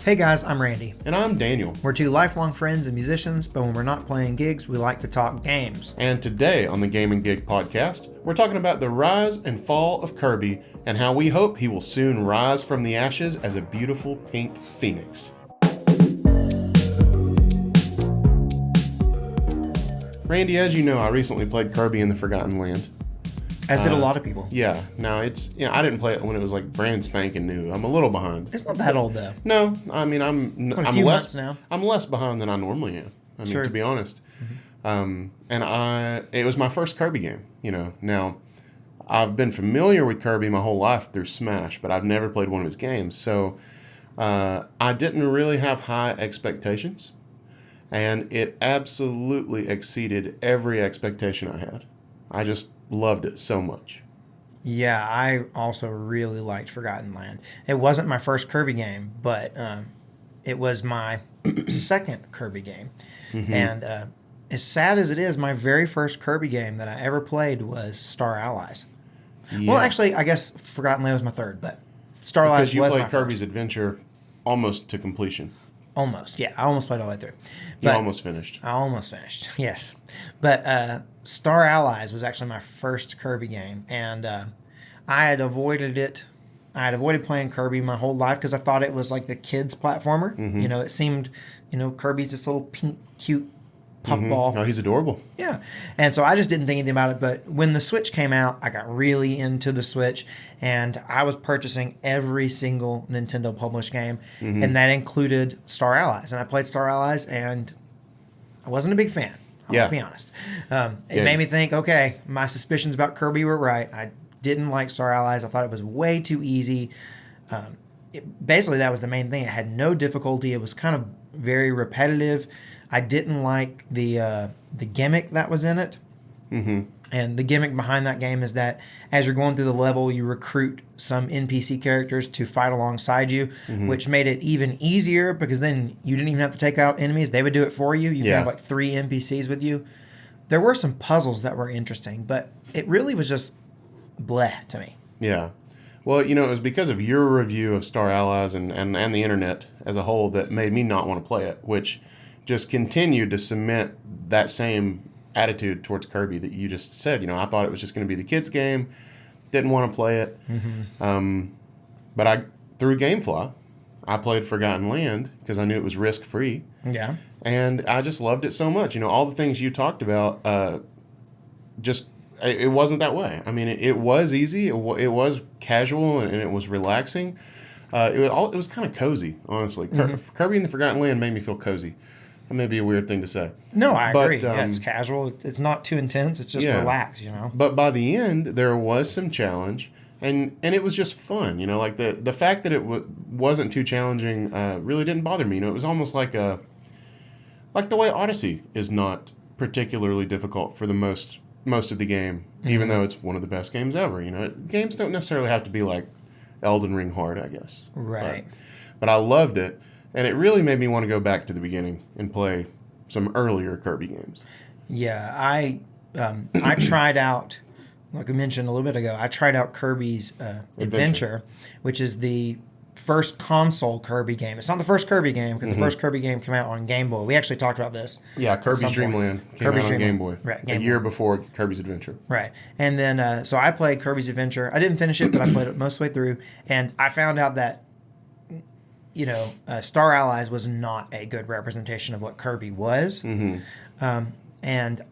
Hey guys, I'm Randy. And I'm Daniel. We're two lifelong friends and musicians, but when we're not playing gigs, we like to talk games. And today on the Game and Gig podcast, we're talking about the rise and fall of Kirby and how we hope he will soon rise from the ashes as a beautiful pink phoenix. Randy, as you know, I recently played Kirby in the Forgotten Land. As did a lot of people. Yeah. Now, I didn't play it when it was like brand spanking new. I'm a little behind. It's not that old though. No, I mean, I'm a few less months now. I'm less behind than I normally am. I mean, Sure. to be honest. It was my first Kirby game, Now, I've been familiar with Kirby my whole life through Smash, but I've never played one of his games. So, I didn't really have high expectations, and it absolutely exceeded every expectation I had. I just loved it so much. Yeah, I also really liked Forgotten Land. It wasn't my first Kirby game, but it was my second Kirby game. Mm-hmm. And as sad as it is, my very first Kirby game that I ever played was Star Allies. Yeah. Well, actually, I guess Forgotten Land was my third, but Star Allies Because you was my played Kirby's first. Adventure almost to completion. Almost, yeah. I almost played all the way through. You But almost finished. I almost finished, yes. But Star Allies was actually my first Kirby game, and I had avoided it. I had avoided playing Kirby my whole life because I thought it was like the kids' platformer. Mm-hmm. It seemed, Kirby's this little pink, cute puffball. No, he's adorable. Yeah. And so I just didn't think anything about it. But when the Switch came out, I got really into the Switch, and I was purchasing every single Nintendo published game, and that included Star Allies. And I played Star Allies, and I wasn't a big fan. I'll be honest. It made me think, okay, my suspicions about Kirby were right. I didn't like Star Allies. I thought it was way too easy. Basically, that was the main thing. It had no difficulty. It was kind of very repetitive. I didn't like the gimmick that was in it. Mm-hmm. And the gimmick behind that game is that as you're going through the level, you recruit some NPC characters to fight alongside you, which made it even easier because then you didn't even have to take out enemies. They would do it for you. You could have like 3 NPCs with you. There were some puzzles that were interesting, but it really was just bleh to me. Yeah. Well, it was because of your review of Star Allies and the internet as a whole that made me not want to play it, which just continued to cement that same attitude towards Kirby that you just said. I thought it was just going to be the kids' game. Didn't want to play it. But through GameFly, I played Forgotten Land because I knew it was risk-free. Yeah. And I just loved it so much. All the things you talked about, it wasn't that way. I mean, it was easy. It was casual, and it was relaxing. It was kind of cozy, honestly. Kirby and the Forgotten Land made me feel cozy. That may be a weird thing to say. No, I agree. It's casual. It's not too intense. It's just relaxed, But by the end, there was some challenge, and it was just fun. Like the fact that it wasn't too challenging really didn't bother me. It was almost like the way Odyssey is not particularly difficult for the most of the game, even though it's one of the best games ever. Games don't necessarily have to be like Elden Ring hard, I guess. Right. But I loved it. And it really made me want to go back to the beginning and play some earlier Kirby games. Yeah, I tried out, like I mentioned a little bit ago, I tried out Kirby's Adventure, which is the first console Kirby game. It's not the first Kirby game because the first Kirby game came out on Game Boy. We actually talked about this. Yeah, Kirby's Dream Land came out on Game Boy. Right, a year before Kirby's Adventure. Right. And then, so I played Kirby's Adventure. I didn't finish it, but I played it most of the way through. And I found out that Star Allies was not a good representation of what Kirby was. And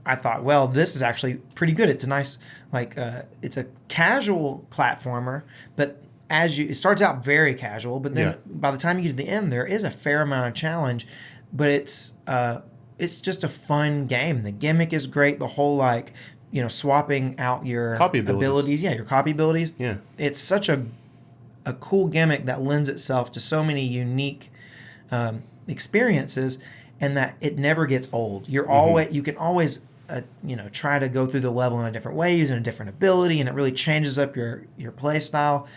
I thought, well, this is actually pretty good. It's a nice, it's a casual platformer, but it starts out very casual, but then by the time you get to the end, there is a fair amount of challenge, but it's just a fun game. The gimmick is great. The whole, swapping out your copy abilities. Yeah, your copy abilities. Yeah. It's such a cool gimmick that lends itself to so many unique experiences, and that it never gets old. You can always try to go through the level in a different way using a different ability, and it really changes up your play style.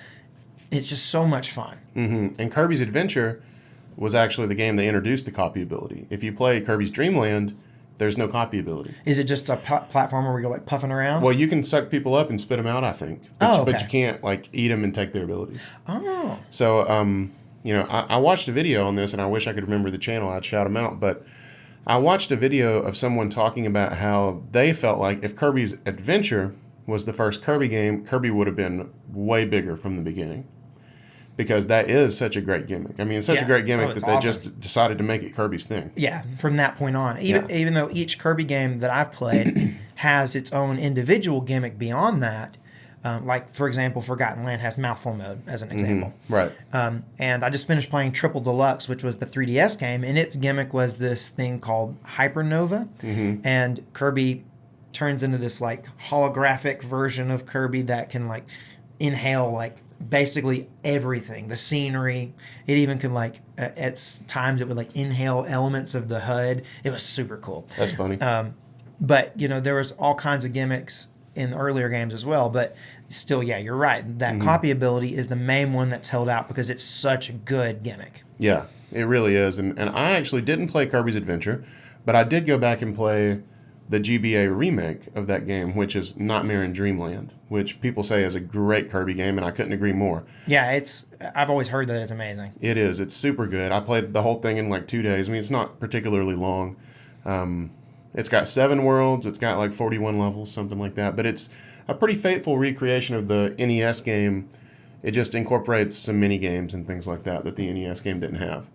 It's just so much fun. And Kirby's Adventure was actually the game that introduced the copy ability. If you play Kirby's Dream Land, there's no copy ability. Is it just a platformer where you're puffing around? Well, you can suck people up and spit them out, I think. But you can't eat them and take their abilities. Oh. So I watched a video on this, and I wish I could remember the channel. I'd shout them out, but I watched a video of someone talking about how they felt like if Kirby's Adventure was the first Kirby game, Kirby would have been way bigger from the beginning. Because that is such a great gimmick. I mean, it's such a great gimmick that they just decided to make it Kirby's thing. Yeah, from that point on. Even though each Kirby game that I've played has its own individual gimmick beyond that, like, for example, Forgotten Land has Mouthful Mode, as an example. Right. And I just finished playing Triple Deluxe, which was the 3DS game, and its gimmick was this thing called Hypernova. And Kirby turns into this, like, holographic version of Kirby that can, like, inhale, like, basically everything, the scenery. It even could, like, at times it would, like, inhale elements of the HUD. It was super cool. That's funny. But there was all kinds of gimmicks in the earlier games as well, but still, yeah, you're right, that copy ability is the main one that's held out because it's such a good gimmick. Yeah, it really is. And I actually didn't play Kirby's Adventure, but I did go back and play the GBA remake of that game, which is Nightmare in Dreamland, which people say is a great Kirby game, and I couldn't agree more. Yeah, I've always heard that it's amazing. It is. It's super good. I played the whole thing in like 2 days. I mean, it's not particularly long. It's got 7 worlds. It's got like 41 levels, something like that. But it's a pretty faithful recreation of the NES game. It just incorporates some mini games and things like that the NES game didn't have.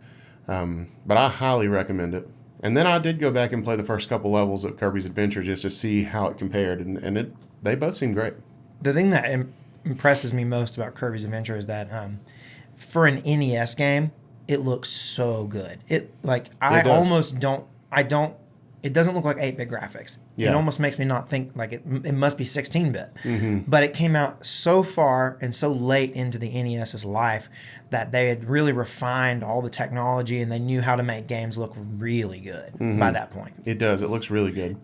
But I highly recommend it. And then I did go back and play the first couple levels of Kirby's Adventure just to see how it compared, and they both seem great. The thing that impresses me most about Kirby's Adventure is that for an NES game, it looks so good. It doesn't look like 8-bit graphics. Yeah. It almost makes me not think like it must be 16-bit. But it came out so far and so late into the NES's life that they had really refined all the technology and they knew how to make games look really good by that point. It does. It looks really good.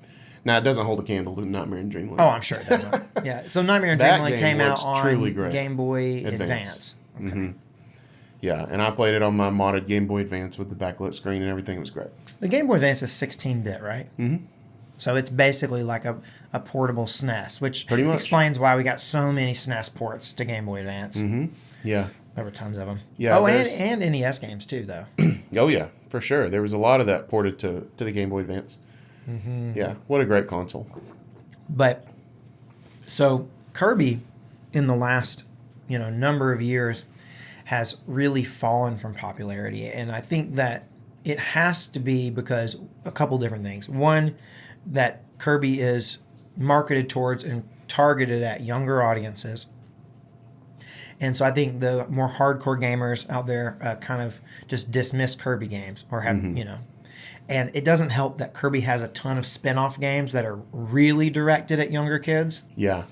Now, it doesn't hold a candle to Nightmare in Dreamland. Oh, I'm sure it doesn't. Yeah. So Nightmare in Dreamland came out on great. Game Boy Advance. Okay. Yeah, and I played it on my modded Game Boy Advance with the backlit screen and everything. It was great. The Game Boy Advance is 16-bit, right? So it's basically like a portable SNES, which Pretty much explains why we got so many SNES ports to Game Boy Advance. Yeah. There were tons of them. Yeah, oh, and NES games too, though. Oh, yeah, for sure. There was a lot of that ported to the Game Boy Advance. Yeah, what a great console. But, so Kirby, in the last number of years, has really fallen from popularity. And I think that it has to be because a couple different things. One, that Kirby is marketed towards and targeted at younger audiences. And so I think the more hardcore gamers out there kind of just dismiss Kirby games or have, And it doesn't help that Kirby has a ton of spin-off games that are really directed at younger kids. Yeah.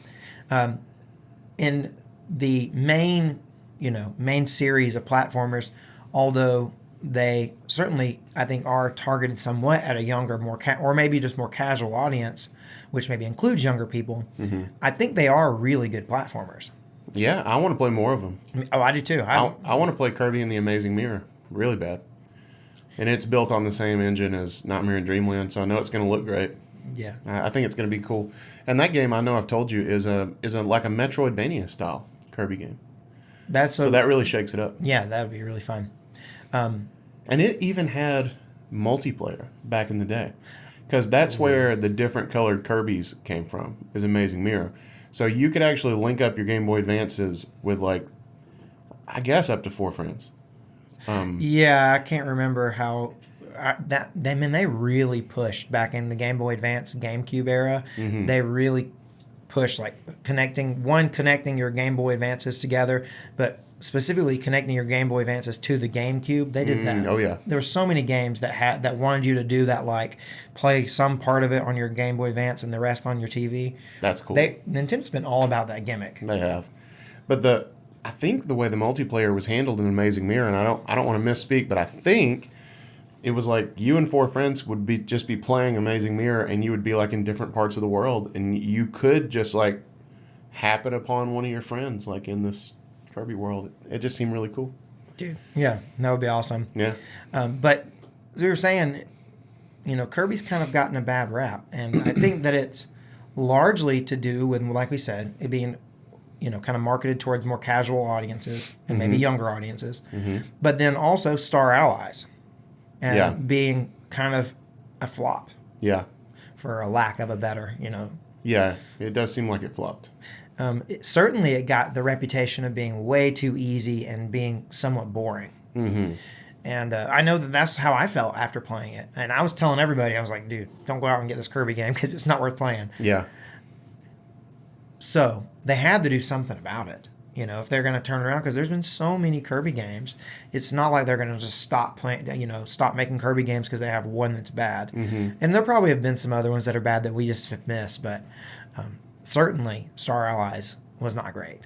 In the main series of platformers, although they certainly, I think, are targeted somewhat at a younger, or maybe just more casual audience, which maybe includes younger people, I think they are really good platformers. Yeah, I want to play more of them. Oh, I do too. I want to play Kirby and the Amazing Mirror really bad. And it's built on the same engine as Nightmare in Dreamland, so I know it's going to look great. Yeah, I think it's going to be cool. And that game, I know I've told you, is like a Metroidvania style Kirby game. So that really shakes it up. Yeah, that would be really fun. And it even had multiplayer back in the day, because that's where the different colored Kirbys came from. Is Amazing Mirror. So you could actually link up your Game Boy Advances with, like, I guess up to 4 friends. Yeah, I can't remember how they really pushed back in the Game Boy Advance, GameCube era. They really pushed like connecting your Game Boy Advances together, but specifically connecting your Game Boy Advances to the GameCube. They did that. Oh yeah. There were so many games that wanted you to do that, like play some part of it on your Game Boy Advance and the rest on your TV. That's cool. Nintendo's been all about that gimmick. They have, but I think the way the multiplayer was handled in Amazing Mirror, and I don't want to misspeak, but I think it was like you and 4 friends would just be playing Amazing Mirror, and you would be like in different parts of the world, and you could just like happen upon one of your friends like in this Kirby world. It just seemed really cool. Dude, yeah, that would be awesome. Yeah. But as we were saying, Kirby's kind of gotten a bad rap, and I think that it's largely to do with, like we said, it being kind of marketed towards more casual audiences and maybe younger audiences, but then also Star Allies and being kind of a flop, Yeah. for a lack of a better, Yeah. It does seem like it flopped. Certainly it got the reputation of being way too easy and being somewhat boring. And I know that that's how I felt after playing it. And I was telling everybody, I was like, dude, don't go out and get this Kirby game because it's not worth playing. Yeah. So they had to do something about it, if they're going to turn around, because there's been so many Kirby games. It's not like they're going to just stop playing, stop making Kirby games because they have one that's bad. And there probably have been some other ones that are bad that we just have missed, but certainly Star Allies was not great.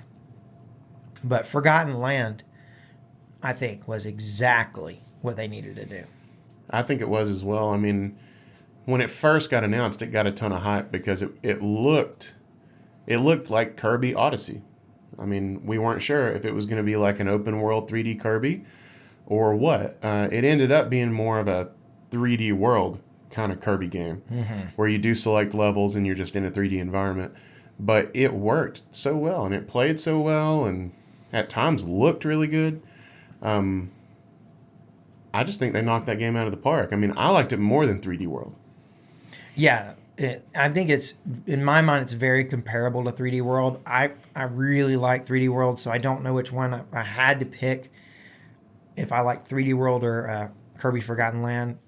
But Forgotten Land, I think, was exactly what they needed to do. I think it was as well. I mean, when it first got announced, it got a ton of hype because it looked like Kirby Odyssey. I mean, we weren't sure if it was going to be like an open world 3D Kirby or what. It ended up being more of a 3D world kind of Kirby game where you do select levels and you're just in a 3D environment. But it worked so well and it played so well and at times looked really good. I just think they knocked that game out of the park. I mean, I liked it more than 3D World. Yeah, I think it's, in my mind, it's very comparable to 3D World. I really like 3D World, so I don't know which one I had to pick. If I like 3D World or Kirby Forgotten Land,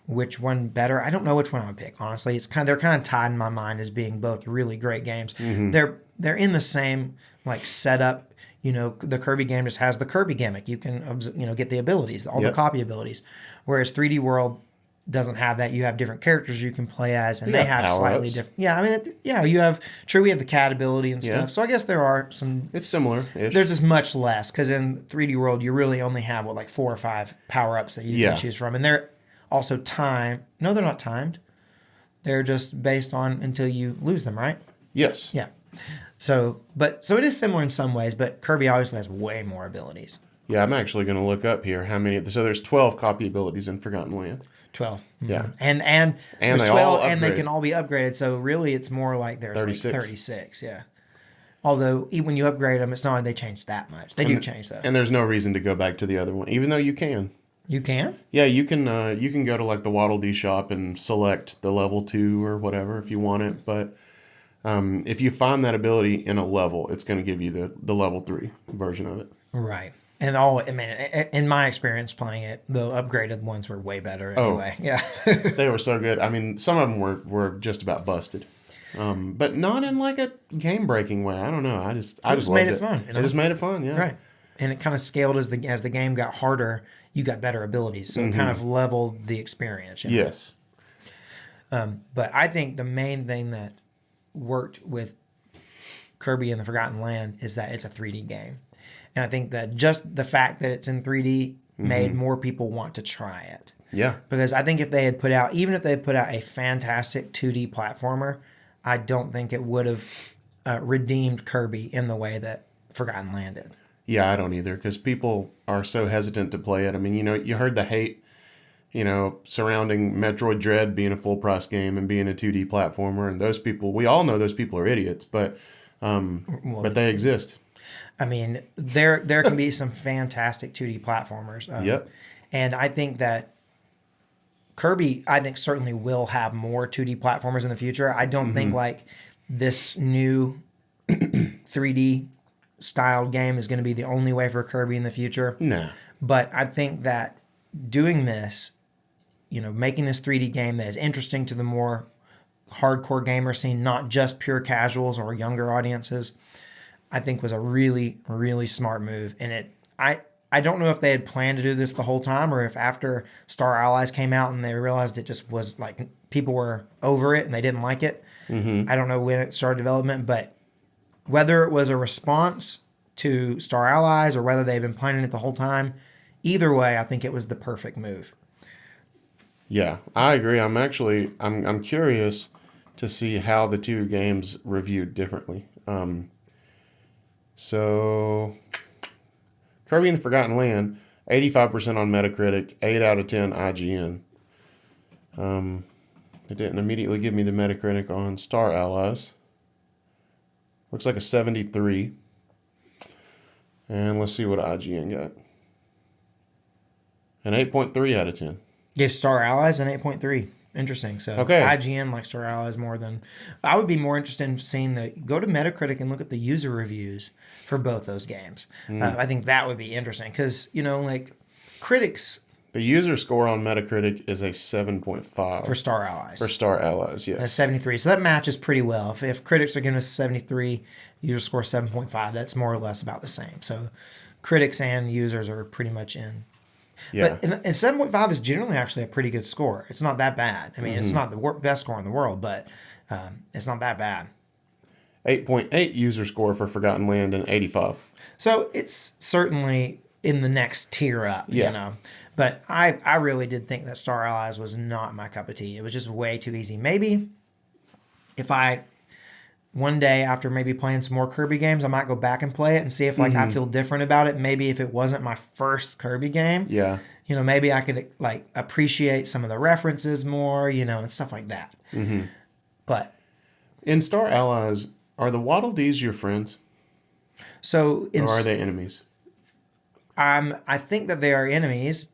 which one better? I don't know which one I would pick. Honestly, they're kind of tied in my mind as being both really great games. They're in the same setup. The Kirby game just has the Kirby gimmick. You can, get the abilities, all the copy abilities. Whereas 3D World doesn't have that. You have different characters you can play as, and they have slightly different. Yeah, I mean, we have the cat ability and stuff. So I guess there are some. It's similar-ish. There's just much less because in 3D World you really only have 4 or 5 power ups that you can choose from, and they're also timed. No, they're not timed. They're just based on until you lose them, right? Yes. Yeah. So it is similar in some ways, but Kirby obviously has way more abilities. Yeah, I'm actually going to look up here how many. So there's 12 copy abilities in Forgotten Land. 12. Yeah. And there's they 12, all and they upgrade. can all be upgraded. So really, it's more like there's 36. Yeah. Although even when you upgrade them, it's not like they change that much. They do change though. And there's no reason to go back to the other one, even though you can. You can? Yeah, you can go to the Waddle Dee shop and select the level 2 or whatever if you want it. But if you find that ability in a level, it's going to give you the level 3 version of it. Right. And in my experience playing it, the upgraded ones were way better anyway. Yeah. They were so good. I mean, some of them were just about busted. But not in a game breaking way. I don't know. I just made loved it fun. It just made it fun, yeah. Right. And it kind of scaled as the game got harder, you got better abilities. So it kind of leveled the experience. Yes. But I think the main thing that worked with Kirby and the Forgotten Land is that it's a 3D game. And I think that just the fact that it's in 3D made more people want to try it. Yeah. Because I think if they had put out a fantastic 2D platformer, I don't think it would have redeemed Kirby in the way that Forgotten Land did. Yeah, I don't either, because people are so hesitant to play it. I mean, you heard the hate, surrounding Metroid Dread being a full price game and being a 2D platformer, and those people, we all know those people are idiots, but they exist. I mean, there can be some fantastic 2D platformers. Yep. And I think that Kirby, certainly will have more 2D platformers in the future. I don't think this new 3D styled game is going to be the only way for Kirby in the future. No. But I think that doing this, making this 3D game that is interesting to the more hardcore gamer scene, not just pure casuals or younger audiences, I think was a really, really smart move. And I don't know if they had planned to do this the whole time or if after Star Allies came out and they realized it just was people were over it and they didn't like it. I don't know when it started development, but whether it was a response to Star Allies or whether they've been planning it the whole time, either way, I think it was the perfect move. Yeah, I agree. I'm curious to see how the two games reviewed differently. So, Kirby and the Forgotten Land, 85% on Metacritic, 8 out of 10 IGN. It didn't immediately give me the Metacritic on Star Allies. Looks like a 73. And let's see what IGN got. An 8.3 out of 10. Gave Star Allies an 8.3. Interesting. So Okay. IGN likes Star Allies more than... I would be more interested in seeing go to Metacritic and look at the user reviews for both those games. I think that would be interesting because, like, critics... The user score on Metacritic is a 7.5. For Star Allies. For Star Allies, yes. And 73. So that matches pretty well. If critics are giving us 73, user score 7.5, that's more or less about the same. So critics and users are pretty much in. Yeah. But and 7.5 is generally actually a pretty good score. It's not that bad. I mean, it's not the best score in the world, but it's not that bad. 8.8 user score for Forgotten Land and 85. So it's certainly in the next tier up, But I really did think that Star Allies was not my cup of tea. It was just way too easy. Maybe if one day after maybe playing some more Kirby games, I might go back and play it and see if I feel different about it. Maybe if it wasn't my first Kirby game, maybe I could like appreciate some of the references more, and stuff like that. But in Star Allies, are the Waddle Dees your friends? Or are they enemies? I think that they are enemies,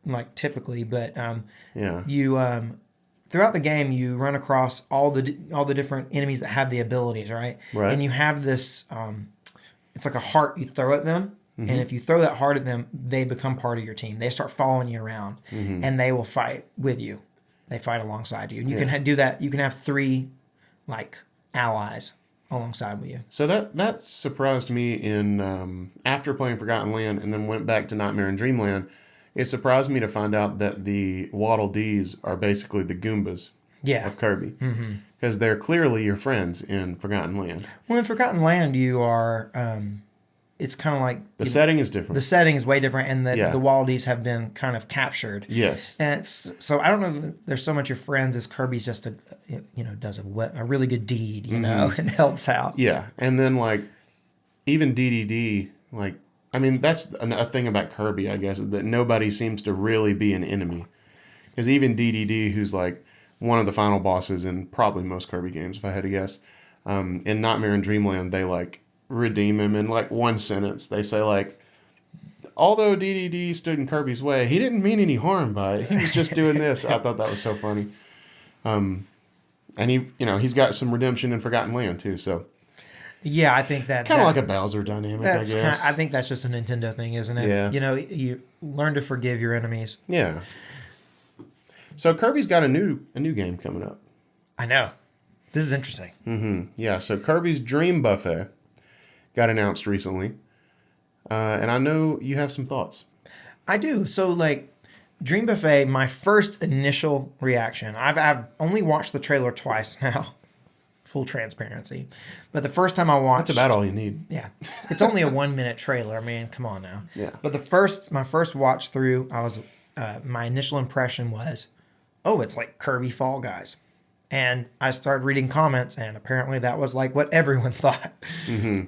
like typically, but you throughout the game you run across all the different enemies that have the abilities, right? Right. And you have this it's like a heart you throw at them, and if you throw that heart at them, they become part of your team. They start following you around, and they will fight with you. They fight alongside you, and you can do that. You can have 3 like allies alongside with you. So that surprised me in after playing Forgotten Land and then went back to Nightmare and Dreamland. It surprised me to find out that the Waddle Dees are basically the Goombas of Kirby. Because they're clearly your friends in Forgotten Land. Well, in Forgotten Land, you are... it's kind of like... The setting is different. The setting is way different, and the Waddle Dees have been kind of captured. Yes. And so I don't know that they're so much your friends as Kirby's just does a really good deed, and helps out. Yeah. And then, like, even DDD, like... I mean, that's a thing about Kirby, I guess, is that nobody seems to really be an enemy. Because even DDD, who's like one of the final bosses in probably most Kirby games, if I had to guess, in Nightmare and Dreamland, they like redeem him in like one sentence. They say like, although DDD stood in Kirby's way, he didn't mean any harm by it. He was just doing this. I thought that was so funny. And he's got some redemption in Forgotten Land too, so... Yeah, I think that... Kind of like a Bowser dynamic, I guess. I think that's just a Nintendo thing, isn't it? Yeah. You learn to forgive your enemies. Yeah. So Kirby's got a new game coming up. I know. This is interesting. Yeah, so Kirby's Dream Buffet got announced recently. And I know you have some thoughts. I do. So, like, Dream Buffet, my first initial reaction... I've only watched the trailer twice now. Full transparency. But the first time I watched... That's about all you need. Yeah. It's only a 1-minute trailer. I mean, come on now. Yeah. But my first watch through, I was my initial impression was, oh, it's like Kirby Fall Guys. And I started reading comments, and apparently that was like what everyone thought,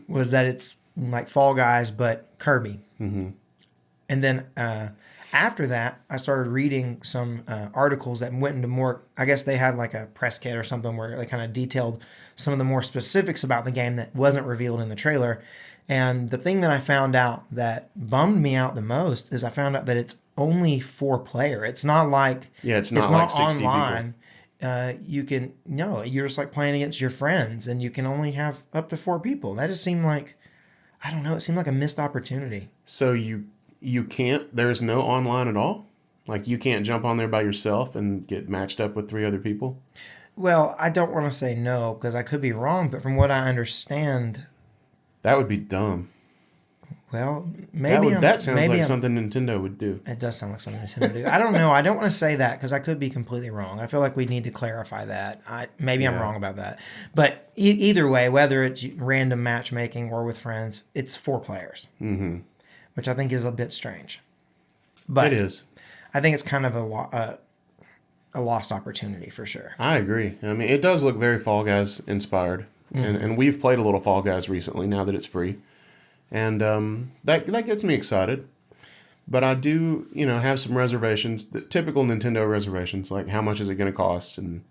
was that it's like Fall Guys, but Kirby. And then after that, I started reading some articles that went into more... I guess they had like a press kit or something where they kind of detailed some of the more specifics about the game that wasn't revealed in the trailer. And the thing that I found out that bummed me out the most is I found out that it's only 4-player. It's not like... Yeah, it's not like 60 online. You're just like playing against your friends, and you can only have up to 4 people. That just seemed like... I don't know. It seemed like a missed opportunity. So you can't, there's no online at all? Like you can't jump on there by yourself and get matched up with 3 other people? Well, I don't want to say no because I could be wrong, but from what I understand... That would be dumb. Well, maybe that sounds like something Nintendo would do. It does sound like something Nintendo would do. I don't know. I don't want to say that because I could be completely wrong. I feel like we need to clarify that. I'm wrong about that. But either way, whether it's random matchmaking or with friends, it's 4 players. Which I think is a bit strange. But it is. I think it's kind of a lost opportunity for sure. I agree. I mean, it does look very Fall Guys inspired. And we've played a little Fall Guys recently now that it's free. And that gets me excited. But I do, have some reservations, the typical Nintendo reservations, like how much is it going to cost? And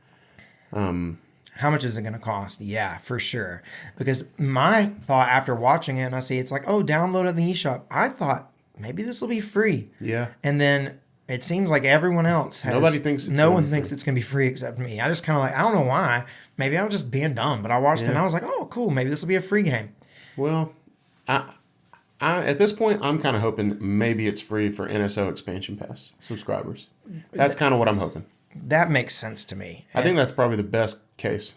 How much is it going to cost? Yeah, for sure. Because my thought after watching it, and I see it's like, oh, download it in the eShop. I thought maybe this will be free. Yeah. And then it seems like everyone else has. Nobody thinks it's no gonna one be thinks free. it's going to be free except me. I just kind of like, I don't know why. Maybe I was just being dumb, but I watched it and I was like, oh, cool. Maybe this will be a free game. Well, I at this point, I'm kind of hoping maybe it's free for NSO Expansion Pass subscribers. That's kind of what I'm hoping. That makes sense to me. I think that's probably the best case.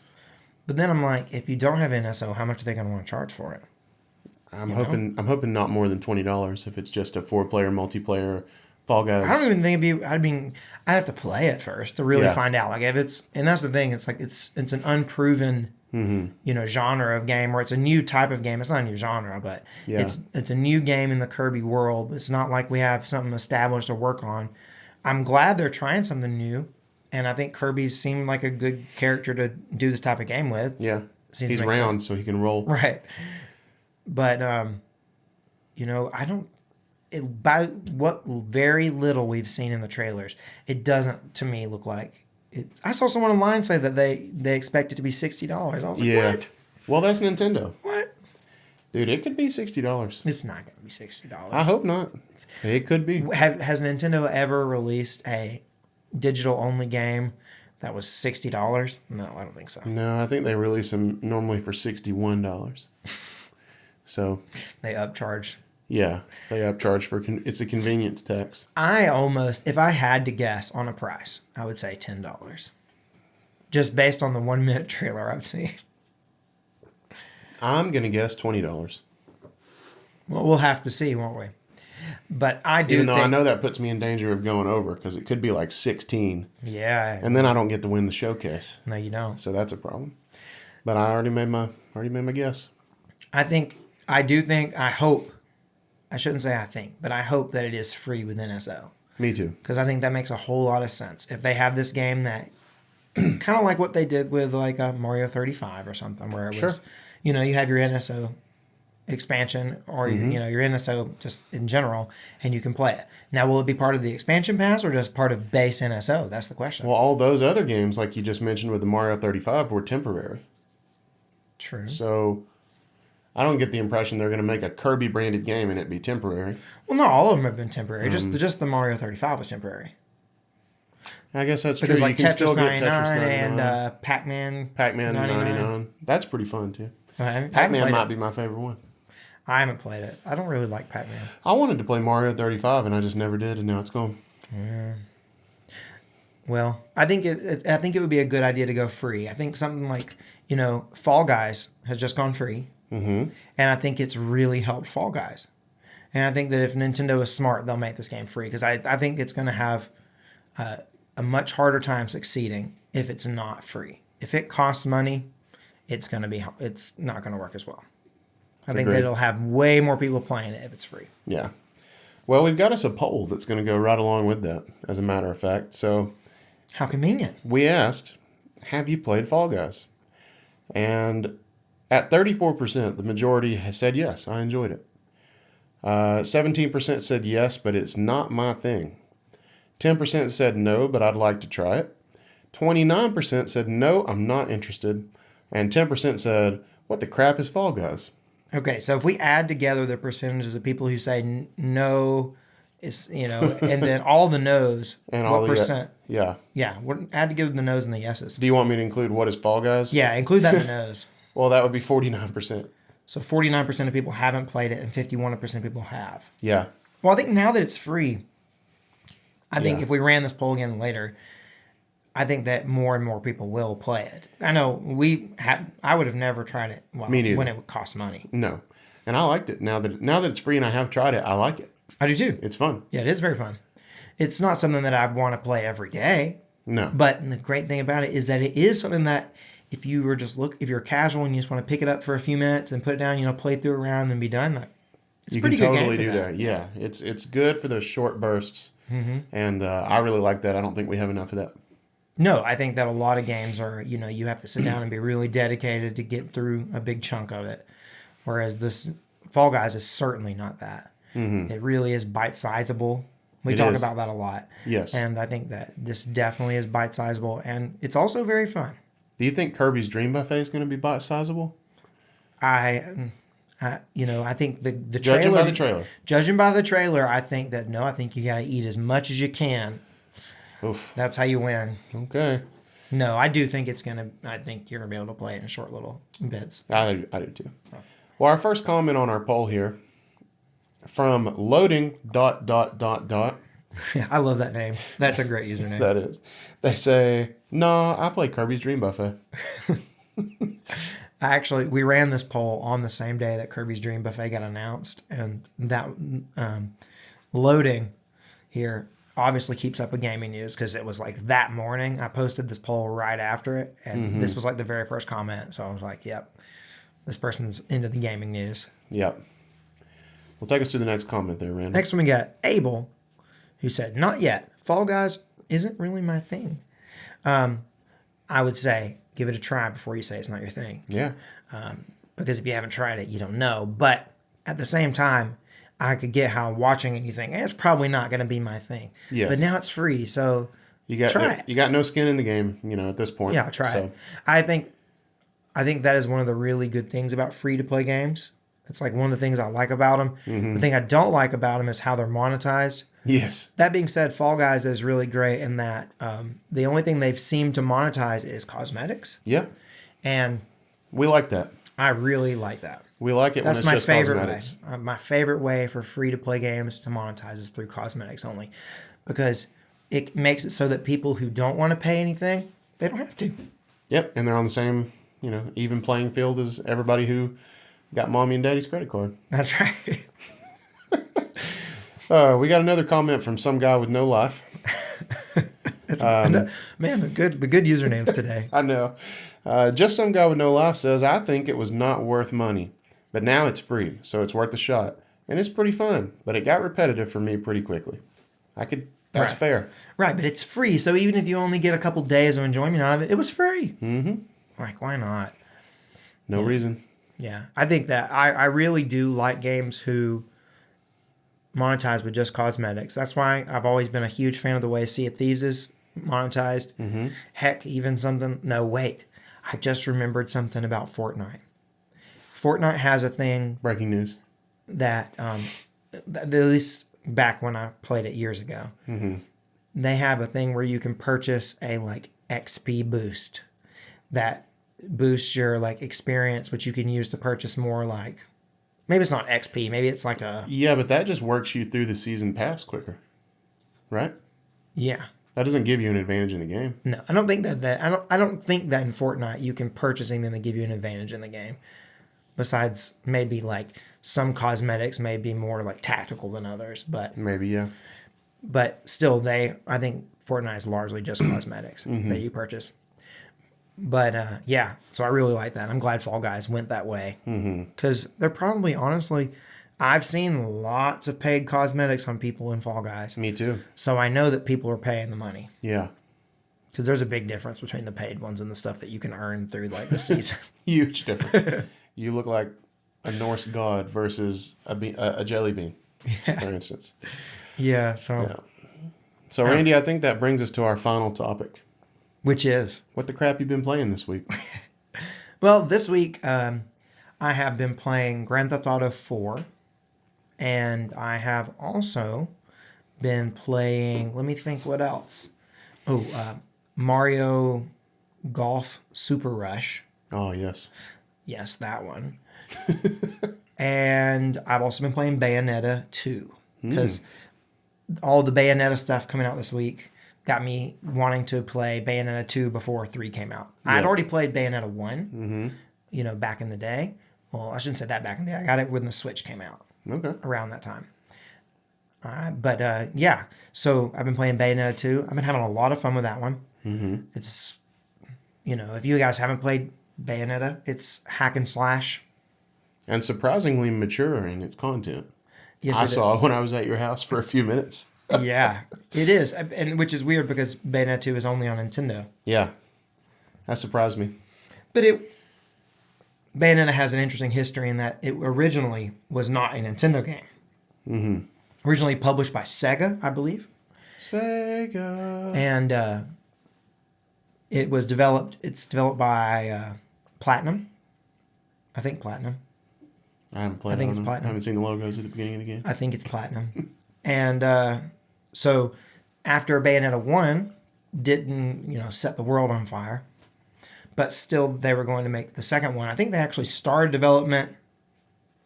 But then I'm like, if you don't have NSO, how much are they going to want to charge for it? I'm hoping not more than $20 if it's just a 4-player multiplayer Fall Guys. I don't even think it'd be. I'd have to play it first to really find out. Like if it's, and that's the thing. It's like it's an unproven, genre of game, or it's a new type of game. It's not a new genre, but it's a new game in the Kirby world. It's not like we have something established to work on. I'm glad they're trying something new, and I think Kirby's seemed like a good character to do this type of game with. Yeah, Seems he's to make round, so he can roll. Right. But, I don't, by what very little we've seen in the trailers, it doesn't, to me, look like it. I saw someone online say that they expect it to be $60. I was like, what? Well, that's Nintendo. What? Dude, it could be $60. It's not going to be $60. I hope not. It could be. Has Nintendo ever released a digital-only game that was $60? No, I don't think so. No, I think they release them normally for $61. So They upcharge. yeah, they upcharge for it's a convenience tax. If I had to guess on a price, I would say $10. Just based on the 1 minute trailer I've seen. I'm gonna guess $20. Well, we'll have to see, won't we? But I do Even though I think, know that puts me in danger of going over because it could be like 16, yeah. and then I don't get to win the showcase. No, you don't. So that's a problem. But I already made my guess. I hope, I shouldn't say I think, but I hope that it is free with NSO. Me too. Because I think that makes a whole lot of sense. If they have this game that, kind of like what they did with like a Mario 35 or something, where it was, you have your NSO expansion or your NSO just in general, and you can play it. Now, will it be part of the expansion pass or just part of base NSO? That's the question. Well, all those other games, like you just mentioned with the Mario 35, were temporary. True. So I don't get the impression they're going to make a Kirby branded game and it be temporary. Well, not all of them have been temporary. Just the Mario 35 was temporary. I guess that's Because true. like You can Tetris still get 99 Tetris 99 and Pac-Man. Pac-Man 99. That's pretty fun too. Pac-Man might be my favorite one. I haven't played it. I don't really like Pac-Man. I wanted to play Mario 35 and I just never did, and now it's gone. Yeah. Well, I think it would be a good idea to go free. I think something like, Fall Guys has just gone free. Mm-hmm. And I think it's really helped Fall Guys. And I think that if Nintendo is smart, they'll make this game free. Because I think it's going to have a much harder time succeeding if it's not free. If it costs money, it's not going to work as well. I think that it'll have way more people playing it if it's free. Yeah. Well, we've got us a poll that's going to go right along with that, as a matter of fact. So how convenient. We asked, have you played Fall Guys? And at 34%, the majority has said yes, I enjoyed it. 17% said yes, but it's not my thing. 10% said no, but I'd like to try it. 29% said no, I'm not interested. And 10% said, what the crap is Fall Guys? Okay, so if we add together the percentages of people who say no, and then all the no's, And what all the percent? Yeah. Yeah, add together the no's and the yeses. Do you want me to include what is Fall Guys? Yeah, include that in the no's. Well, that would be 49%. So 49% of people haven't played it, and 51% of people have. Yeah. Well, I think now that it's free, I think if we ran this poll again later, I think that more and more people will play it. I know I would have never tried it Me neither. when it would cost money. No. And I liked it. Now that it's free and I have tried it, I like it. I do too. It's fun. Yeah, it is very fun. It's not something that I want to play every day. No. But the great thing about it is that it is something that if you're casual and you just want to pick it up for a few minutes and put it down, play through a round and be done, it's a pretty good game for do that. Yeah. It's good for those short bursts. Mm-hmm. And I really like that. I don't think we have enough of that. No, I think that a lot of games are, you have to sit down and be really dedicated to get through a big chunk of it. Whereas this Fall Guys is certainly not that. Mm-hmm. It really is bite-sizable. We talk about that a lot. Yes. And I think that this definitely is bite-sizable. And it's also very fun. Do you think Kirby's Dream Buffet is going to be bite sizable? I think the Judging trailer. by the trailer. Judging by the trailer, I think that no. I think you got to eat as much as you can. Oof. That's how you win. Okay. No, I do think it's gonna. I think you're gonna be able to play it in short little bits. I do too. Well, our first comment on our poll here from loading ... I love that name. That's a great username. That is. They say, "Nah, I play Kirby's Dream Buffet." We ran this poll on the same day that Kirby's Dream Buffet got announced, and that loading here obviously keeps up with gaming news because it was like that morning. I posted this poll right after it, and this was like the very first comment. So I was like, "Yep, this person's into the gaming news." Yep. Well, take us to the next comment there, Randy. Next one we got Abel, who said, "Not yet. Fall Guys isn't really my thing." I would say give it a try before you say it's not your thing. Yeah. Because if you haven't tried it, you don't know. But at the same time, I could get how watching it you think, it's probably not going to be my thing. Yes. But now it's free, so try it. You got no skin in the game, at this point. Yeah, try it. I think that is one of the really good things about free-to-play games. It's like one of the things I like about them. The thing I don't like about them is how they're monetized. Yes. That being said, Fall Guys is really great in that the only thing they've seemed to monetize is cosmetics. Yeah. And we like that. I really like that. We like it when it's just cosmetics. My favorite way for free-to-play games to monetize is through cosmetics only. Because it makes it so that people who don't want to pay anything, they don't have to. Yep. And they're on the same, even playing field as everybody who got mommy and daddy's credit card. That's right. We got another comment from some guy with no life. Man, the good usernames today. I know. Just some guy with no life says, "I think it was not worth money, but now it's free, so it's worth a shot. And it's pretty fun, but it got repetitive for me pretty quickly." That's fair. Right, but it's free, so even if you only get a couple days of enjoyment out of it, it was free. Mm-hmm. Like, why not? No reason. Yeah, I think that I really do like games who monetize with just cosmetics. That's why I've always been a huge fan of the way Sea of Thieves is monetized. Mm-hmm. Heck, even something... No, wait. I just remembered something about Fortnite. Fortnite has a thing... Breaking news. That, at least back when I played it years ago, they have a thing where you can purchase a, XP boost that boosts your, experience, which you can use to purchase more, Maybe it's not XP. Maybe it's like a... Yeah, but that just works you through the season pass quicker. Right? Yeah. That doesn't give you an advantage in the game. No, I don't think I don't think that in Fortnite you can purchase anything that give you an advantage in the game. Besides maybe some cosmetics may be more tactical than others, but maybe, yeah. But still I think Fortnite is largely just cosmetics that you purchase. But yeah, so I really like that. I'm glad Fall Guys went that way. Because they're probably, honestly, I've seen lots of paid cosmetics on people in Fall Guys. Me too. So I know that people are paying the money. Yeah. Because there's a big difference between the paid ones and the stuff that you can earn through the season. Huge difference. You look like a Norse god versus a jelly bean, for instance. Yeah, so... Yeah. So, Randy, I think that brings us to our final topic. Which is? What the crap you been playing this week? Well, this week I have been playing Grand Theft Auto 4. And I have also been playing... Let me think what else. Mario Golf Super Rush. Oh, yes. Yes, that one. And I've also been playing Bayonetta 2. Because all the Bayonetta stuff coming out this week got me wanting to play Bayonetta 2 before 3 came out. Yeah. I'd already played Bayonetta 1, back in the day. Well, I shouldn't say that back in the day. I got it when the Switch came out. Okay. Around that time. Yeah. So I've been playing Bayonetta 2. I've been having a lot of fun with that one. It's, if you guys haven't played Bayonetta, it's hack and slash. And surprisingly mature in its content. Yes, I saw it when I was at your house for a few minutes. Yeah, it is. And which is weird because Bayonetta 2 is only on Nintendo. Yeah. That surprised me. But Bayonetta has an interesting history in that it originally was not a Nintendo game. Originally published by Sega, I believe. Sega. And It's developed by Platinum. I think Platinum. I haven't played. I think it's I Platinum. haven't seen the logos at the beginning of the game. I think it's Platinum. And so after Bayonetta 1 didn't, set the world on fire, but still they were going to make the second one. I think they actually started development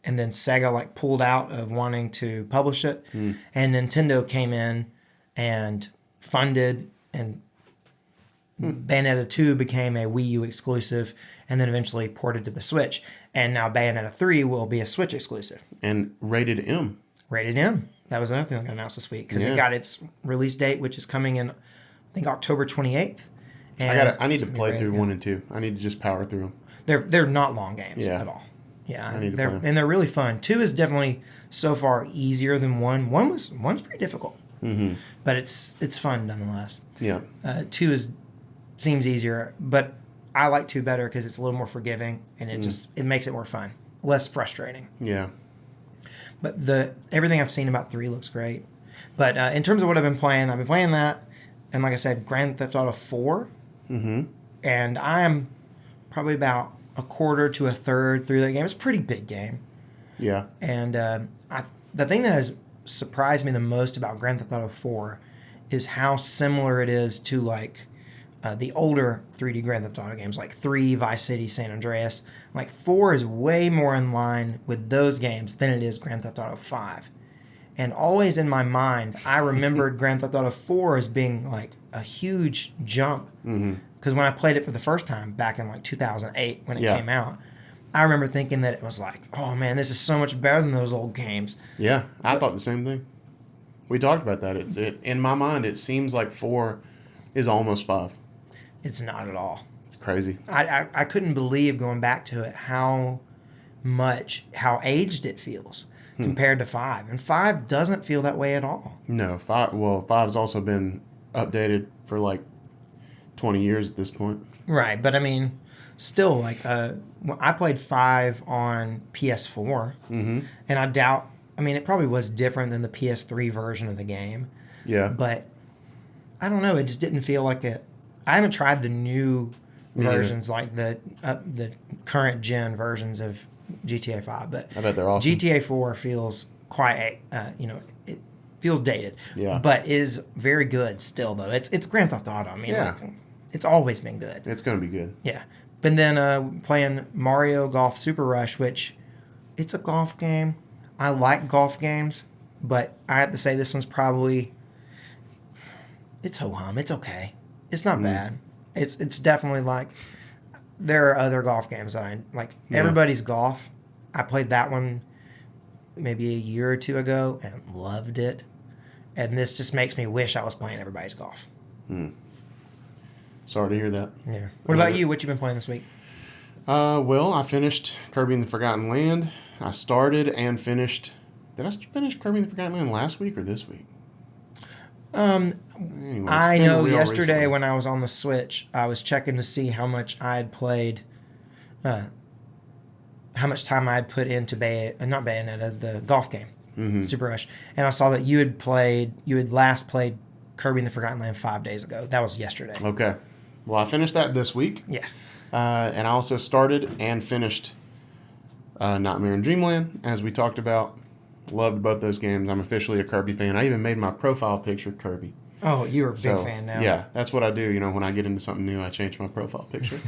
and then Sega pulled out of wanting to publish it. And Nintendo came in and funded, and Bayonetta 2 became a Wii U exclusive and then eventually ported to the Switch. And now Bayonetta 3 will be a Switch exclusive. And rated M. Rated M. That was another thing I got announced this week because Yeah. it got its release date, which is coming in, I think, October 28th. And I need to it's gonna be play rated through M. 1 and 2. I need to just power through them. They're not long games Yeah. at all. Yeah, I need to play 'em. and they're really fun. 2 is definitely so far easier than 1. One's pretty difficult, but it's fun nonetheless. Yeah. 2 seems easier, but I like 2 better because it's a little more forgiving and it makes it more fun, less frustrating. Yeah. But everything I've seen about 3 looks great. But in terms of what I've been playing that, and like I said, Grand Theft Auto 4. And I am probably about a quarter to a third through that game. It's a pretty big game. Yeah. And the thing that has surprised me the most about Grand Theft Auto 4 is how similar it is to the older 3D Grand Theft Auto games, like 3, Vice City, San Andreas. 4 is way more in line with those games than it is Grand Theft Auto 5. And always in my mind, I remembered Grand Theft Auto 4 as being a huge jump. Because when I played it for the first time back in 2008 when it came out, I remember thinking that it was oh man, this is so much better than those old games. Yeah, I thought the same thing. We talked about that. In my mind, it seems like 4 is almost 5. It's not at all. It's crazy. I couldn't believe going back to it how aged it feels compared to 5. And 5 doesn't feel that way at all. No, 5. Well, 5's also been updated for 20 years at this point. Right, but I mean, still, I played 5 on PS4, and I doubt. I mean, it probably was different than the PS3 version of the game. Yeah. But I don't know. It just didn't feel like it. I haven't tried the new versions, like the current gen versions of GTA 5, but I bet they're awesome. GTA 4 feels quite, it feels dated. Yeah. But is very good still, though. It's Grand Theft Auto. I mean, Yeah. It's always been good. It's going to be good. Yeah. But then playing Mario Golf Super Rush, which it's a golf game. I like golf games, but I have to say this one's probably it's ho-hum. It's okay. It's not bad. It's definitely there are other golf games that I like. Yeah. Everybody's Golf. I played that one maybe a year or 2 ago and loved it. And this just makes me wish I was playing Everybody's Golf. Sorry to hear that. Yeah. What about you? What you been playing this week? Well, I finished Kirby and the Forgotten Land. I started and finished. Did I finish Kirby and the Forgotten Land last week or this week? Anyway, it's I been know real yesterday recently. when I was on the Switch, I was checking to see how much I had played, how much time I had put into not Bayonetta, the golf game, Super Rush, and I saw that you had last played Kirby and the Forgotten Land 5 days ago. That was yesterday. Okay. Well, I finished that this week. Yeah. And I also started and finished Nightmare in Dreamland, as we talked about. Loved both those games. I'm officially a Kirby fan. I even made my profile picture Kirby. Oh, you're a big fan now. Yeah, that's what I do. When I get into something new, I change my profile picture.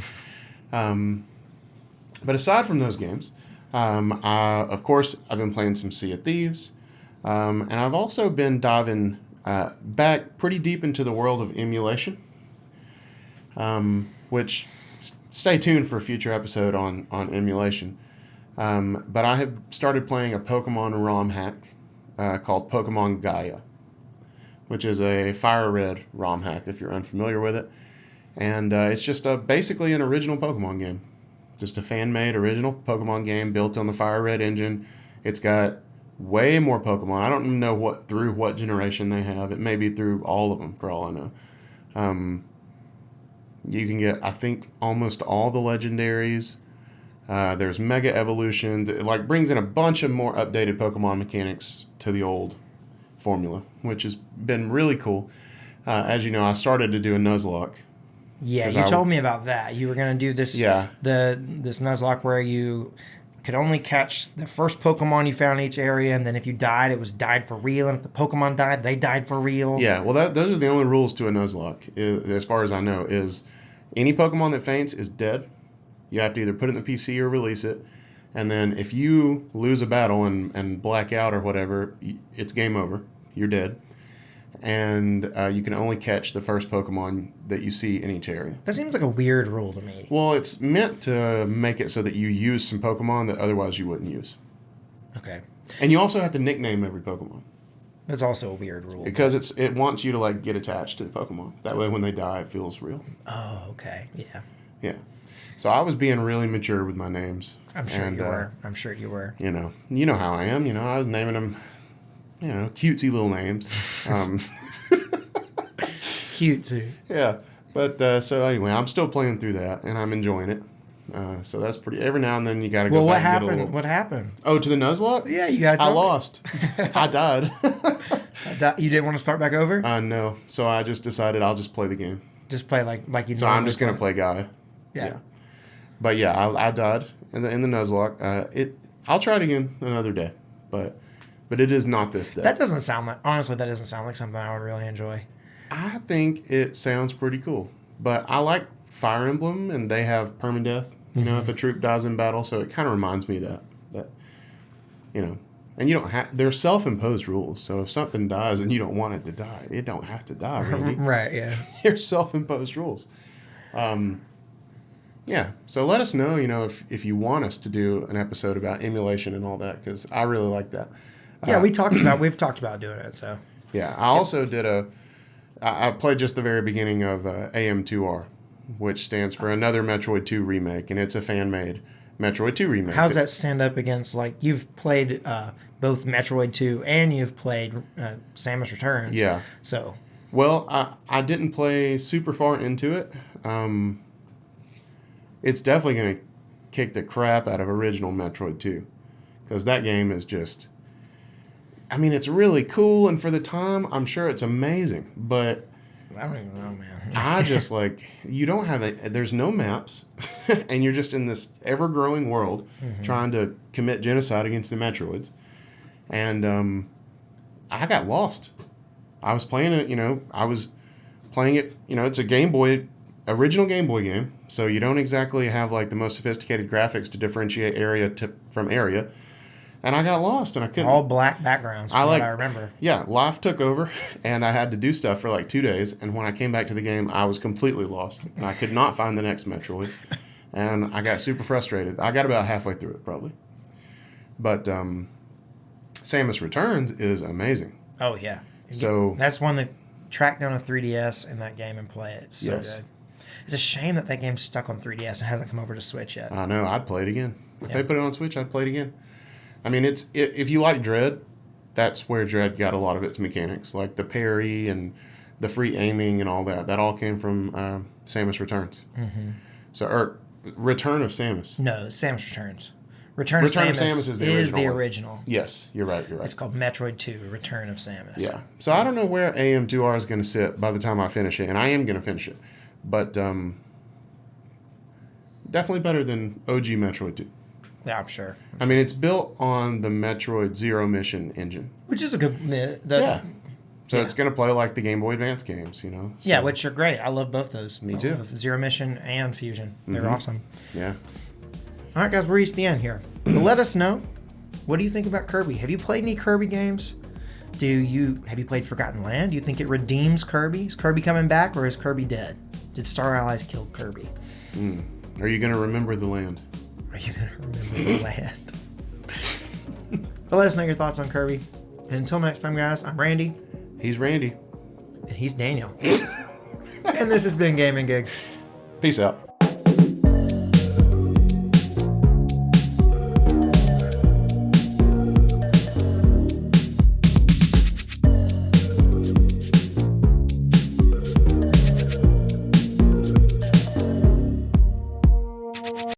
But aside from those games, of course, I've been playing some Sea of Thieves. And I've also been diving back pretty deep into the world of emulation, which stay tuned for a future episode on emulation. But I have started playing a Pokemon ROM hack called Pokemon Gaia, which is a Fire Red ROM hack if you're unfamiliar with it. And it's just basically an original Pokemon game. Just a fan-made original Pokemon game built on the Fire Red engine. It's got way more Pokemon. I don't know through what generation they have. It may be through all of them, for all I know. You can get, I think, almost all the legendaries. There's Mega Evolution. It brings in a bunch of more updated Pokemon mechanics to the old formula, which has been really cool. As you know, I started to do a Nuzlocke Yeah, 'Cause you told me about that. You were going to do this Yeah. this Nuzlocke where you could only catch the first Pokemon you found in each area, and then if you died, it was died for real, and if the Pokemon died, they died for real. Yeah, well, those are the only rules to a Nuzlocke, as far as I know, is any Pokemon that faints is dead. You have to either put it in the PC or release it. And then if you lose a battle and black out or whatever, it's game over. You're dead. And you can only catch the first Pokemon that you see in each area. That seems like a weird rule to me. Well, it's meant to make it so that you use some Pokemon that otherwise you wouldn't use. Okay. And you also have to nickname every Pokemon. That's also a weird rule. Because it wants you to like get attached to the Pokemon. That way when they die, it feels real. Oh, okay. Yeah. Yeah. So I was being really mature with my names. I'm sure you were. I'm sure you were. You know how I am. I was naming them, cutesy little names. Cute too. Yeah. But so anyway, I'm still playing through that, and I'm enjoying it. So that's pretty. Every now and then you got to go. Well, what back and get a happened? little... What happened? Oh, to the Nuzlocke? Yeah, you got. I lost. I died. You didn't want to start back over? No. So I just decided I'll just play the game. Just play like you. So I'm just gonna play Guy. Yeah. But yeah, I died in the Nuzlocke. I'll try it again another day, but it is not this day. That doesn't sound like, honestly, that doesn't sound like something I would really enjoy. I think it sounds pretty cool, but I like Fire Emblem, and they have permadeath. If a troop dies in battle, so it kind of reminds me of that. And you don't have. They're self-imposed rules, so if something dies and you don't want it to die, it don't have to die. Really. Right? Yeah. They're self-imposed rules. Yeah, so let us know, if you want us to do an episode about emulation and all that, because I really like that. Yeah, we've talked about doing it, so. Yeah, I also I played just the very beginning of AM2R, which stands for Another Metroid 2 Remake, and it's a fan-made Metroid 2 remake. How's that stand up against, you've played both Metroid 2 and you've played Samus Returns? Yeah. So. Well, I didn't play super far into it. It's definitely going to kick the crap out of original Metroid 2. Because that game is just... it's really cool, and for the time, I'm sure it's amazing. But... I don't even know, man. I just, you don't have there's no maps, and you're just in this ever-growing world trying to commit genocide against the Metroids. And I got lost. I was playing it, it's a Game Boy... original Game Boy game, so you don't exactly have the most sophisticated graphics to differentiate area from area. And I got lost, and I couldn't. All black backgrounds, from what I remember. Yeah, life took over, and I had to do stuff for 2 days. And when I came back to the game, I was completely lost, and I could not find the next Metroid. And I got super frustrated. I got about halfway through it, probably. But Samus Returns is amazing. Oh yeah. So that's one that track down a 3DS in that game and play it. It's so good. It's a shame that game's stuck on 3DS and hasn't come over to Switch yet. I know. I'd play it again. If they put it on Switch, I'd play it again. If you like Dread, that's where Dread got a lot of its mechanics, like the parry and the free aiming and all that. That all came from Samus Returns. Mm-hmm. So, Return of Samus. No, Samus Returns. Return of Samus is the original. Yes, you're right. It's called Metroid 2, Return of Samus. Yeah. So I don't know where AM2R is going to sit by the time I finish it, and I am going to finish it. But definitely better than OG Metroid 2. Yeah, I'm sure. It's built on the Metroid Zero Mission engine. Which is a good... yeah. So it's going to play like the Game Boy Advance games, So. Yeah, which are great. I love both those. Me too. Zero Mission and Fusion. They're awesome. Yeah. All right, guys, we're reached the end here. But let us know, what do you think about Kirby? Have you played any Kirby games? Have you played Forgotten Land? Do you think it redeems Kirby? Is Kirby coming back, or is Kirby dead? Did Star Allies kill Kirby? Are you going to remember the land? Are you going to remember the land? But let us know your thoughts on Kirby. And until next time, guys, I'm Randy. He's Randy. And he's Daniel. And this has been Gaming Gig. Peace out.